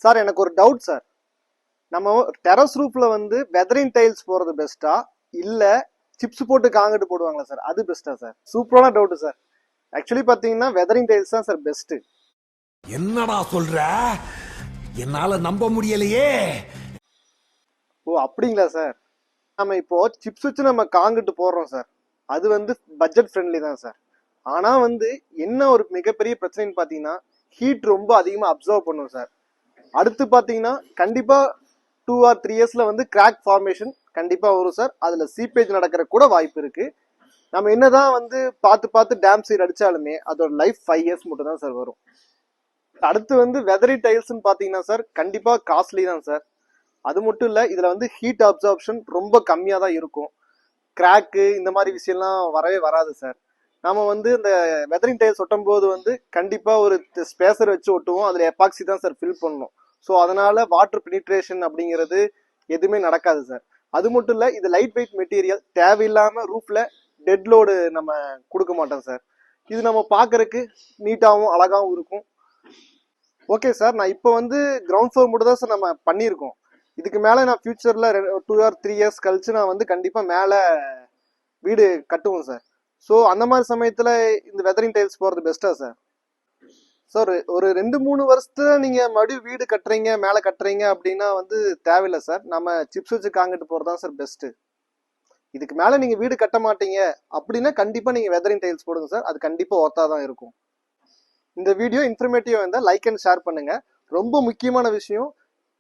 Sir எனக்கு ஒரு doubt sir. நம்ம டெரஸ் ரூஃப்ல வந்து வெதரிங் டைல்ஸ் போறது பெஸ்டா இல்ல சிப்ஸ் போட்டு காங்கிட்டு போடுவாங்களா சார், அது பெஸ்டா சார்? சூப்பரான டவுட் சார். ஆக்சுவலி பாத்தீங்கன்னா வெதரிங் டைல்ஸ் தான் சார் பெஸ்ட். என்னடா சொல்ற? என்னால நம்ப முடியலையே. ஓ அப்படிங்களா சார்? நம்ம இப்போ சிப்ஸ் வச்சு நம்ம காங்கிட்டு போடுறோம் சார், அது வந்து பட்ஜெட் ஃப்ரெண்ட்லி தான் சார். ஆனா வந்து என்ன ஒரு மிகப்பெரிய பிரச்சனைன்னு பாத்தீங்கன்னா ஹீட் ரொம்ப அதிகமா அப்சர்வ் பண்ணும் சார். அடுத்து பாத்தீங்கன்னா கண்டிப்பா 2 or 3 இயர்ஸ்ல வந்து கிராக் ஃபார்மேஷன் கண்டிப்பா வரும் சார். அதுல சீப்பேஜ் நடக்கிற கூட வாய்ப்பு இருக்கு. நம்ம என்னதான் வந்து பார்த்து பார்த்து டேம் சீட் அடிச்சாலுமே அதோட லைஃப் 5 இயர்ஸ் மட்டும் தான் சார் வரும். அடுத்து வந்து வெதரி டைல்ஸ்ன்னு பாத்தீங்கன்னா சார் கண்டிப்பா காஸ்ட்லி தான் சார். அது மட்டும் இல்ல, இதுல வந்து ஹீட் அப்சார்ப்ஷன் ரொம்ப கம்மியா தான் இருக்கும். கிராக்கு இந்த மாதிரி விஷயம்லாம் வரவே வராது சார். நம்ம வந்து இந்த வெதரிங் டைல்ஸ் ஒட்டும் போது வந்து கண்டிப்பா ஒரு ஸ்பேசர் வச்சு ஒட்டுவோம், அதுல எபாக்சி தான் சார் ஃபில் பண்ணணும். ஸோ அதனால வாட்டர் பெனிட்ரேஷன் அப்படிங்கிறது எதுவுமே நடக்காது சார். அது மட்டும் இல்ல, இது லைட் வெயிட் மெட்டீரியல், தேவையில்லாம ரூஃப்ல டெட் லோடு நம்ம கொடுக்க மாட்டோம் சார். இது நம்ம பாக்குறதுக்கு நீட்டாகவும் அழகாகவும் இருக்கும். ஓகே சார், நான் இப்போ வந்து கிரவுண்ட் ஃப்ளோர் மட்டும் தான் சார் நம்ம பண்ணியிருக்கோம். இதுக்கு மேல நான் ஃபியூச்சர்ல 2 or 3 இயர்ஸ் கழிச்சு நான் வந்து கண்டிப்பா மேல வீடு கட்டுவோம் சார். ஸோ அந்த மாதிரி சமயத்துல இந்த வெதரிங் டைல்ஸ் போறது பெஸ்டா சார்? சார் ஒரு 2-3 வருஷத்துல நீங்க மறுபடியும் வீடு கட்டுறீங்க மேல கட்டுறீங்க அப்படின்னா வந்து தேவையில்லை சார். நம்ம சிப்ஸ் வச்சு காங்கிட்டு போறதுதான் சார் பெஸ்ட். இதுக்கு மேல நீங்க வீடு கட்ட மாட்டீங்க அப்படின்னா கண்டிப்பா நீங்க வெதரிங் டைல்ஸ் போடுங்க சார், அது கண்டிப்பா ஒர்த்தா தான் இருக்கும். இந்த வீடியோ இன்ஃபர்மேட்டிவா இருந்தால் லைக் அண்ட் ஷேர் பண்ணுங்க. ரொம்ப முக்கியமான விஷயம்,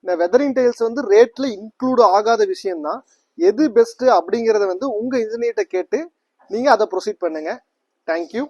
இந்த வெதரிங் டைல்ஸ் வந்து ரேட்ல இன்க்ளூட் ஆகாத விஷயம் தான். எது பெஸ்ட் அப்படிங்கறத வந்து உங்க இன்ஜினியர்ட்ட கேட்டு நீங்க அதை ப்ரொசீட் பண்ணுங்க. தேங்க்யூ.